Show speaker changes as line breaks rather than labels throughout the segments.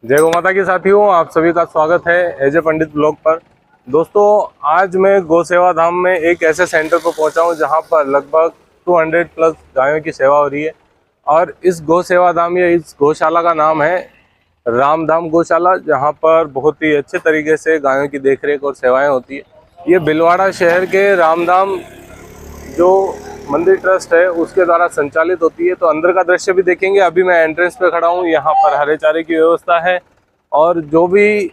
जय गौ माता की साथियों, आप सभी का स्वागत है एजे पंडित ब्लॉग पर। दोस्तों, आज मैं गौ सेवा धाम में एक ऐसे सेंटर पर पहुंचा हूं जहां पर लगभग 200 प्लस गायों की सेवा हो रही है। और इस गौ सेवा धाम या इस गौशाला का नाम है रामधाम गौशाला, जहां पर बहुत ही अच्छे तरीके से गायों की देखरेख और सेवाएं होती है। ये भीलवाड़ा शहर के रामधाम जो मंदिर ट्रस्ट है उसके द्वारा संचालित होती है। तो अंदर का दृश्य भी देखेंगे। अभी मैं एंट्रेंस पे खड़ा हूँ, यहाँ पर हरे चारे की व्यवस्था है और जो भी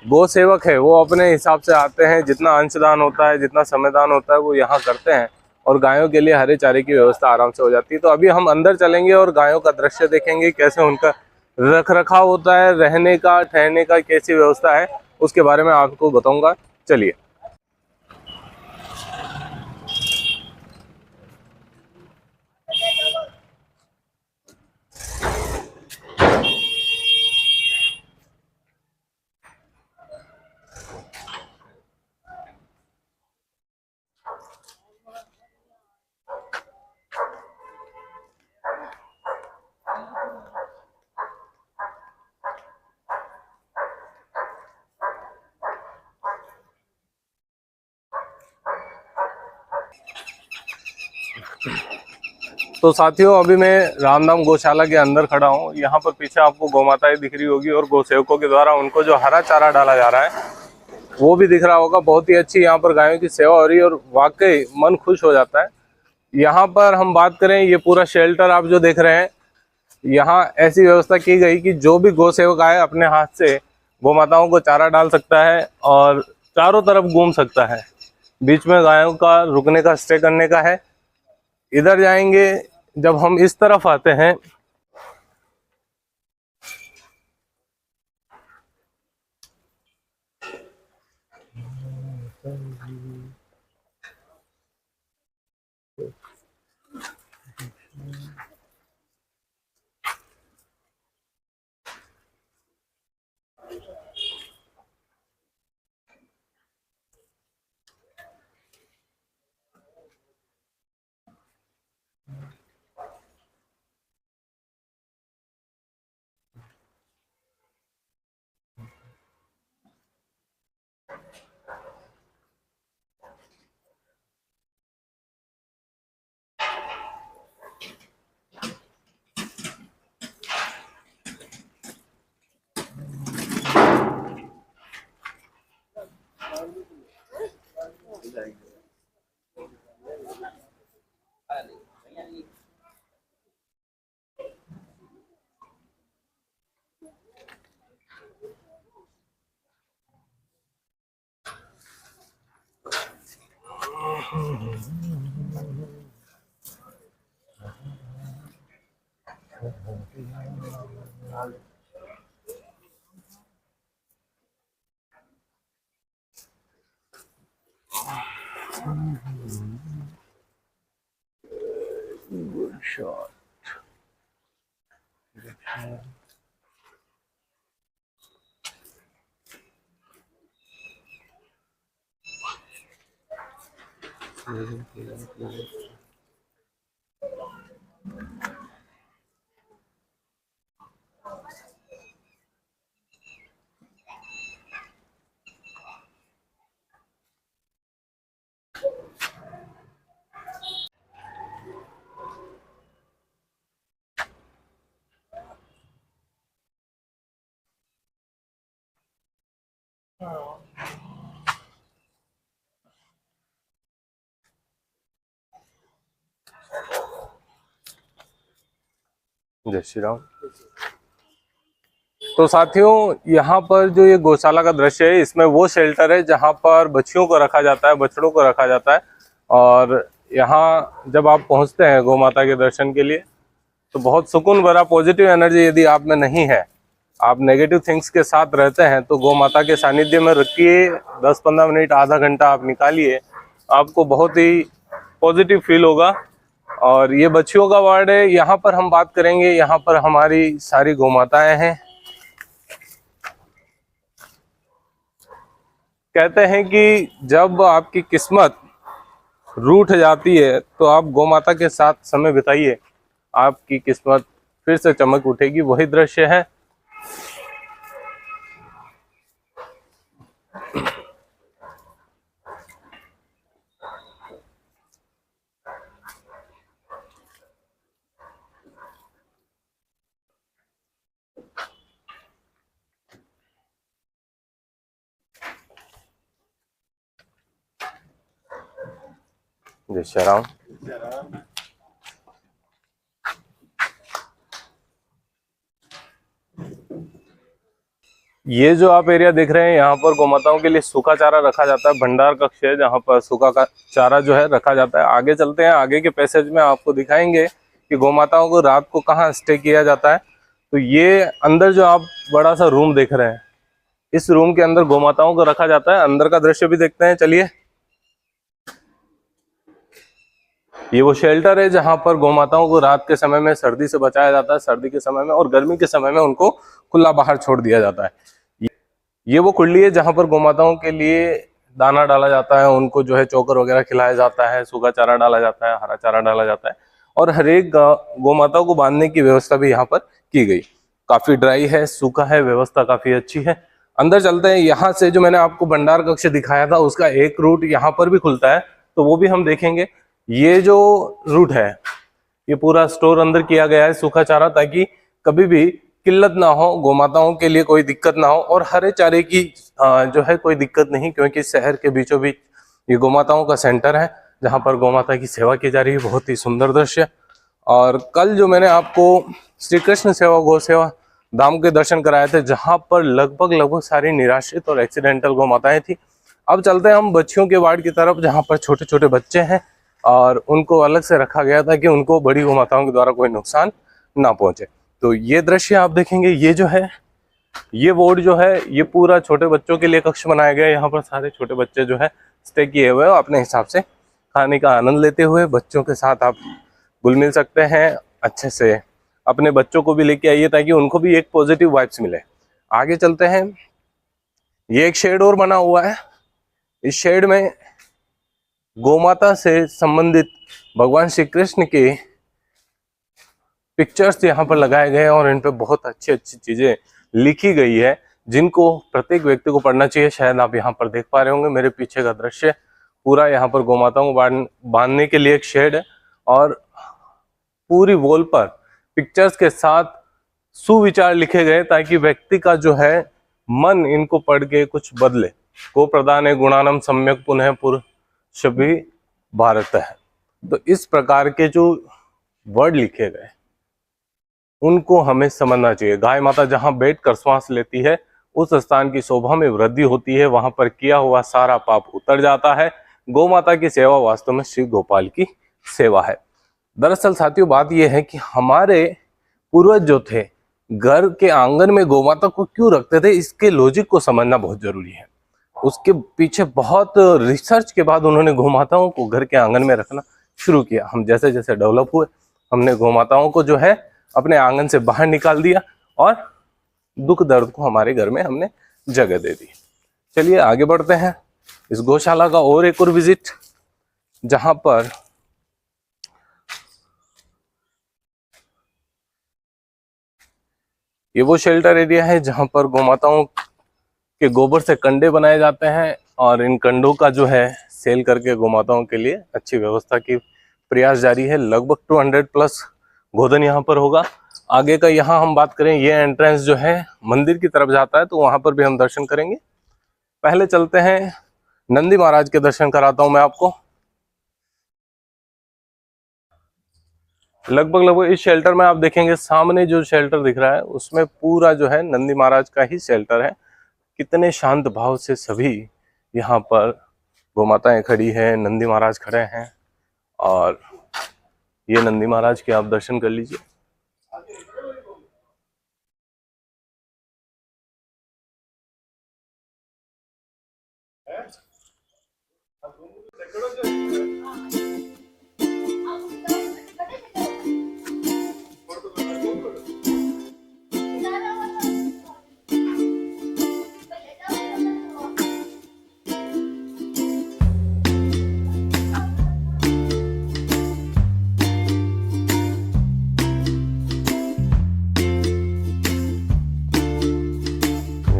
गौ सेवक है वो अपने हिसाब से आते हैं। जितना अंशदान होता है, जितना समयदान होता है वो यहाँ करते हैं और गायों के लिए हरे चारे की व्यवस्था आराम से हो जाती है। तो अभी हम अंदर चलेंगे और गायों का दृश्य देखेंगे, कैसे उनका रख रखाव होता है, रहने का ठहरने का कैसी व्यवस्था है, उसके बारे में आपको बताऊंगा। चलिए। तो साथियों, अभी मैं रामधाम गौशाला के अंदर खड़ा हूँ। यहाँ पर पीछे आपको गौ माताएं दिख रही होगी और गौ सेवकों के द्वारा उनको जो हरा चारा डाला जा रहा है वो भी दिख रहा होगा। बहुत ही अच्छी यहाँ पर गायों की सेवा हो रही है और वाकई मन खुश हो जाता है। यहाँ पर हम बात करें, ये पूरा शेल्टर आप जो देख रहे हैं, यहाँ ऐसी व्यवस्था की गई कि जो भी गौ सेवक आए अपने हाथ से गौ माताओं को चारा डाल सकता है और चारों तरफ घूम सकता है। बीच में गायों का रुकने का, स्टे करने का है। इधर जाएंगे, जब हम इस तरफ आते हैं गुड शॉट। जय श्री राम। तो साथियों, यहाँ पर जो ये गौशाला का दृश्य है, इसमें वो शेल्टर है जहाँ पर बच्चियों को रखा जाता है, बछड़ों को रखा जाता है। और यहाँ जब आप पहुँचते हैं गौ माता के दर्शन के लिए तो बहुत सुकून भरा पॉजिटिव एनर्जी यदि आप में नहीं है, आप नेगेटिव थिंग्स के साथ रहते हैं, तो गौ माता के सानिध्य में रखिए। 10-15 मिनट, आधा घंटा आप निकालिए, आपको बहुत ही पॉजिटिव फील होगा। और ये बच्चियों का वार्ड है। यहाँ पर हम बात करेंगे, यहाँ पर हमारी सारी गौ माताएं हैं। कहते हैं कि जब आपकी किस्मत रूठ जाती है तो आप गौ माता के साथ समय बिताइए, आपकी किस्मत फिर से चमक उठेगी। वही दृश्य है। जय श्री राम। ये जो आप एरिया देख रहे हैं, यहाँ पर गौमाताओं के लिए सूखा चारा रखा जाता है। भंडार कक्ष है जहाँ पर सूखा का चारा जो है रखा जाता है। आगे चलते हैं, आगे के पैसेज में आपको दिखाएंगे कि गौमाताओं को रात को कहाँ स्टे किया जाता है। तो ये अंदर जो आप बड़ा सा रूम देख रहे हैं, इस रूम के अंदर गौमाताओं को रखा जाता है। अंदर का दृश्य भी देखते हैं, चलिए। ये वो शेल्टर है जहां पर गौमाताओं को रात के समय में सर्दी से बचाया जाता है, सर्दी के समय में, और गर्मी के समय में उनको खुला बाहर छोड़ दिया जाता है। ये वो कुंडली है जहां पर गौमाताओं के लिए दाना डाला जाता है, उनको जो है चोकर वगैरह खिलाया जाता है, सूखा चारा डाला जाता है, हरा चारा डाला जाता है, और हर एक गौमाताओं को बांधने की व्यवस्था भी यहाँ पर की गई। काफी ड्राई है, सूखा है, व्यवस्था काफी अच्छी है। अंदर चलते हैं। यहाँ से जो मैंने आपको भंडार कक्ष दिखाया था, उसका एक रूट यहाँ पर भी खुलता है, तो वो भी हम देखेंगे। ये जो रूट है, ये पूरा स्टोर अंदर किया गया है सूखा चारा, ताकि कभी भी किल्लत ना हो, गौमाताओं के लिए कोई दिक्कत ना हो, और हरे चारे की जो है कोई दिक्कत नहीं, क्योंकि शहर के बीचों बीच ये गौमाताओं का सेंटर है जहाँ पर गौमाता की सेवा की जा रही है। बहुत ही सुंदर दृश्य। और कल जो मैंने आपको श्री कृष्ण सेवा गौ सेवा धाम के दर्शन कराए थे, जहाँ पर लगभग सारी निराश्रित और एक्सीडेंटल गौमाताएं थी। अब चलते हैं हम बच्चियों के वार्ड की तरफ, जहाँ पर छोटे छोटे बच्चे हैं और उनको अलग से रखा गया था कि उनको बड़ी गौमाताओं के द्वारा कोई नुकसान ना पहुंचे। तो ये दृश्य आप देखेंगे। ये जो है, ये वार्ड जो है, ये पूरा छोटे बच्चों के लिए कक्ष बनाया गया है। यहाँ पर सारे छोटे बच्चे जो है स्टे किए हुए हैं, अपने हिसाब से खाने का आनंद लेते हुए बच्चों के साथ आप घुल मिल सकते हैं। अच्छे से अपने बच्चों को भी लेके आइए, ताकि उनको भी एक पॉजिटिव वाइब्स मिले। आगे चलते हैं। ये एक शेड और बना हुआ है। इस शेड में गौमाता से संबंधित भगवान श्री कृष्ण के पिक्चर्स यहाँ पर लगाए गए हैं, और इन पे बहुत अच्छी अच्छी चीजें लिखी गई है, जिनको प्रत्येक व्यक्ति को पढ़ना चाहिए। शायद आप यहाँ पर देख पा रहे होंगे मेरे पीछे का दृश्य। पूरा यहाँ पर गौमाताओं को बांधने के लिए एक शेड है, और पूरी वॉल पर पिक्चर्स के साथ सुविचार लिखे गए, ताकि व्यक्ति का जो है मन इनको पढ़ के कुछ बदले। गो प्रदान गुणानम सम्यक पुनः पुरुष भी भारत है। तो इस प्रकार के जो वर्ड लिखे गए, उनको हमें समझना चाहिए। गाय माता जहां बैठकर श्वास लेती है, उस स्थान की शोभा में वृद्धि होती है, वहां पर किया हुआ सारा पाप उतर जाता है। गौ माता की सेवा वास्तव में श्री गोपाल की सेवा है। दरअसल साथियों, बात यह है कि हमारे पूर्वज जो थे, घर के आंगन में गौमाता को क्यों रखते थे, इसके लॉजिक को समझना बहुत जरूरी है। उसके पीछे बहुत रिसर्च के बाद उन्होंने गौमाताओं को घर के आंगन में रखना शुरू किया। हम जैसे जैसे डेवलप हुए, हमने गौमाताओं को जो है अपने आंगन से बाहर निकाल दिया, और दुख दर्द को हमारे घर में हमने जगह दे दी। चलिए आगे बढ़ते हैं। इस गौशाला का और एक और विजिट, जहां पर ये वो शेल्टर एरिया है जहां पर गौमाताओं के गोबर से कंडे बनाए जाते हैं, और इन कंडों का जो है सेल करके गौमाताओं के लिए अच्छी व्यवस्था की प्रयास जारी है। लगभग 200 प्लस गोधन यहाँ पर होगा। आगे का यहाँ हम बात करें, ये एंट्रेंस जो है मंदिर की तरफ जाता है, तो वहां पर भी हम दर्शन करेंगे। पहले चलते हैं, नंदी महाराज के दर्शन कराता हूं मैं आपको। लगभग इस शेल्टर में आप देखेंगे, सामने जो शेल्टर दिख रहा है उसमें पूरा जो है नंदी महाराज का ही शेल्टर है। कितने शांत भाव से सभी यहाँ पर गौमाताएं खड़ी हैं, नंदी महाराज खड़े हैं, और ये नंदी महाराज के आप दर्शन कर लीजिए।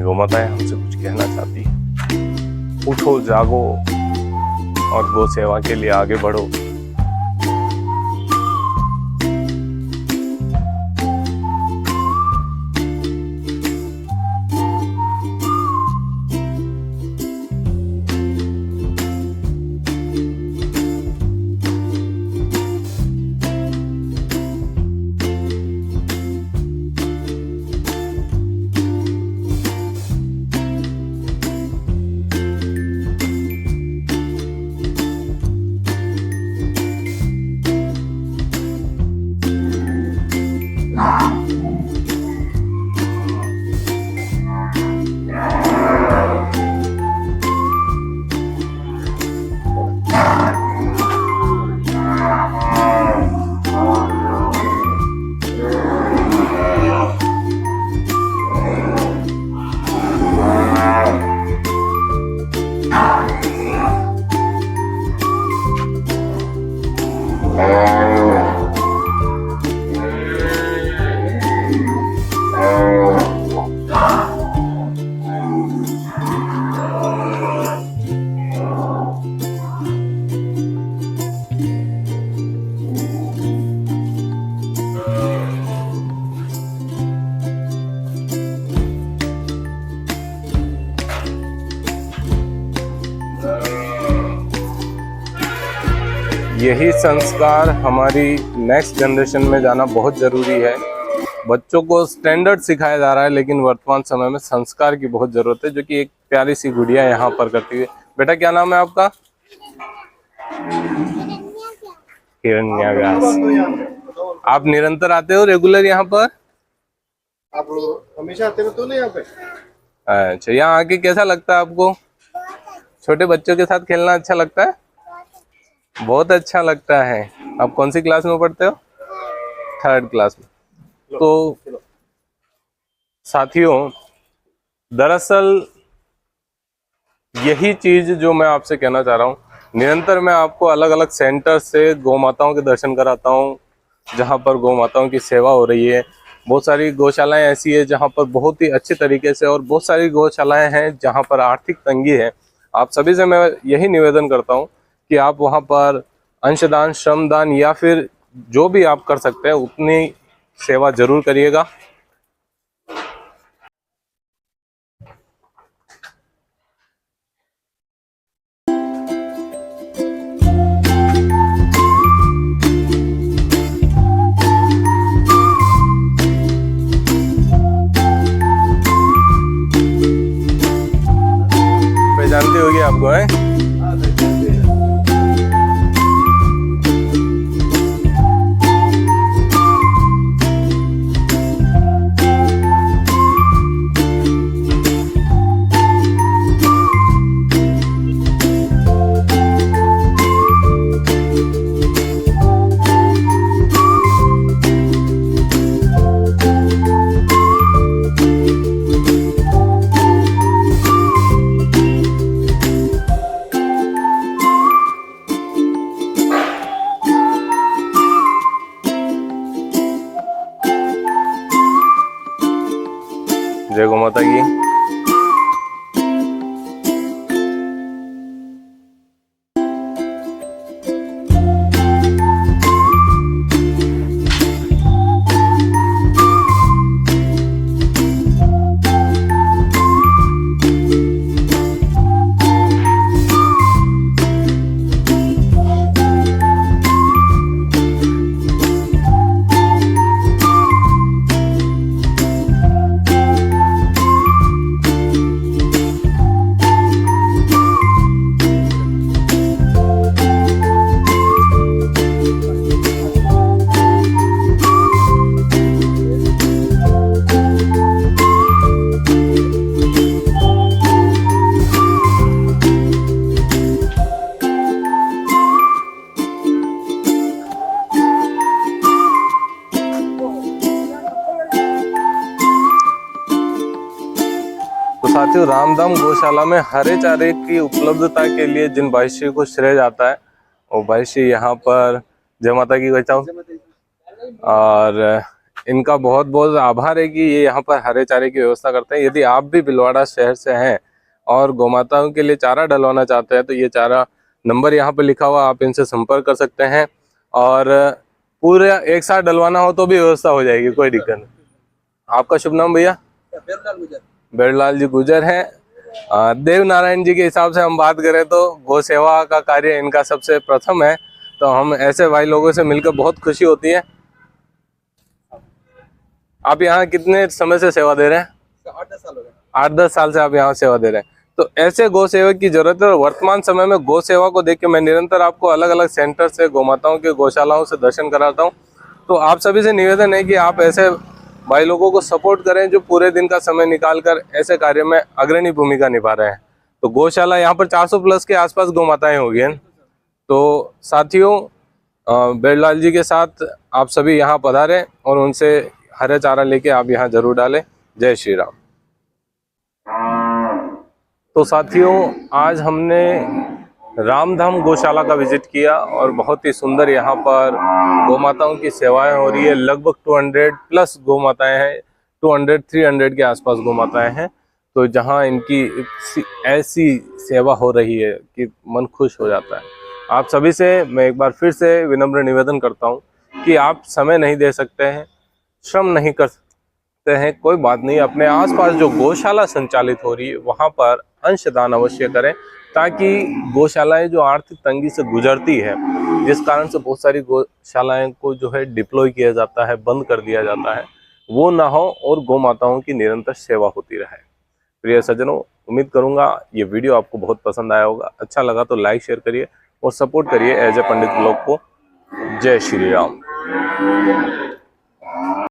गौमाताएं हमसे कुछ कहना चाहती है। उठो, जागो और गौ सेवा के लिए आगे बढ़ो। यही संस्कार हमारी नेक्स्ट जनरेशन में जाना बहुत ज़रूरी है। बच्चों को स्टैंडर्ड सिखाया जा रहा है, लेकिन वर्तमान समय में संस्कार की बहुत ज़रूरत है, जो कि एक प्यारी सी गुड़िया यहाँ पर करती है। बेटा क्या नाम है आपका? हिरण्या व्यास। आप निरंतर आते हो रेगुलर यहाँ पर?
आप हमेशा आते हो तो नहीं यहाँ पे?
अच्छा, यहाँ आके कैसा लगता है आपको? छोटे बच्चों के साथ खेलना अच्छा लगता है? बहुत अच्छा लगता है। आप कौन सी क्लास में पढ़ते हो? 3rd क्लास में। तो साथियों, दरअसल यही चीज जो मैं आपसे कहना चाह रहा हूँ, निरंतर मैं आपको अलग अलग सेंटर से गौ माताओं के दर्शन कराता हूँ, जहाँ पर गौ माताओं की सेवा हो रही है। बहुत सारी गौशालाएं ऐसी है जहाँ पर बहुत ही अच्छे तरीके से, और बहुत सारी गौशालाएं हैं जहाँ पर आर्थिक तंगी है। आप सभी से मैं यही निवेदन करता हूँ कि आप वहाँ पर अंशदान, श्रमदान या फिर जो भी आप कर सकते हैं उतनी सेवा जरूर करिएगा। जानती होगी आपको है? जय गौ माता की। साथियों, रामधाम गौशाला में हरे चारे की उपलब्धता के लिए जिन भाईश्री को श्रेय जाता है, वो भाईश्री यहाँ पर जय माता की बचाओ, और इनका बहुत बहुत आभार है कि ये यहाँ पर हरे चारे की व्यवस्था करते हैं। यदि आप भी भीलवाड़ा शहर से हैं और गौ माताओं के लिए चारा डलवाना चाहते हैं, तो ये चारा नंबर यहाँ पर लिखा हुआ, आप इनसे संपर्क कर सकते हैं। और पूरा एक साथ डलवाना हो तो भी व्यवस्था हो जाएगी, कोई दिक्कत नहीं। आपका शुभ नाम भैया? बेरलाल जी गुजर हैं। देव नारायण जी के हिसाब से हम बात करें तो गौ सेवा का कार्य इनका सबसे प्रथम है, तो हम ऐसे भाई लोगों से मिलकर बहुत खुशी होती है। आप यहाँ कितने समय से सेवा दे रहे हैं?
8-10 साल हो गए।
8-10 साल से आप यहाँ सेवा दे रहे हैं। तो ऐसे गौ सेवक की जरूरत है, और वर्तमान समय में गौ सेवा को देख के मैं निरंतर आपको अलग अलग सेंटर से गौ माताओं के गौशालाओं से दर्शन कराता हूँ। तो आप सभी से निवेदन है कि आप ऐसे भाई लोगों को सपोर्ट करें जो पूरे दिन का समय निकालकर ऐसे कार्य में अग्रणी भूमिका निभा रहे हैं। तो गौशाला यहाँ पर 400 प्लस के आसपास गौ माताएं होगी हैं। तो साथियों, बेरलाल जी के साथ आप सभी यहाँ पधारें और उनसे हरे चारा लेके आप यहाँ जरूर डालें। जय श्री राम। तो साथियों, आज हमने रामधाम गौशाला का विजिट किया और बहुत ही सुंदर यहाँ पर गौ माताओं की सेवाएं हो रही है। लगभग 200 प्लस गौ माताएं हैं, 200-300 के आसपास गौ माताएं हैं। तो जहाँ इनकी ऐसी सेवा हो रही है कि मन खुश हो जाता है। आप सभी से मैं एक बार फिर से विनम्र निवेदन करता हूँ कि आप समय नहीं दे सकते हैं, श्रम नहीं कर सकते हैं, कोई बात नहीं, अपने आसपास जो गौशाला संचालित हो रही है वहाँ पर अंशदान अवश्य करें, ताकि गौशालाएं जो आर्थिक तंगी से गुजरती है जिस कारण से बहुत सारी गौशालाएं को जो है डिप्लॉय किया जाता है, बंद कर दिया जाता है, वो ना हो और गौ माताओं की निरंतर सेवा होती रहे। प्रिय सज्जनों, उम्मीद करूंगा ये वीडियो आपको बहुत पसंद आया होगा। अच्छा लगा तो लाइक शेयर करिए और सपोर्ट करिए एज ए पंडित ब्लॉग को। जय श्री राम।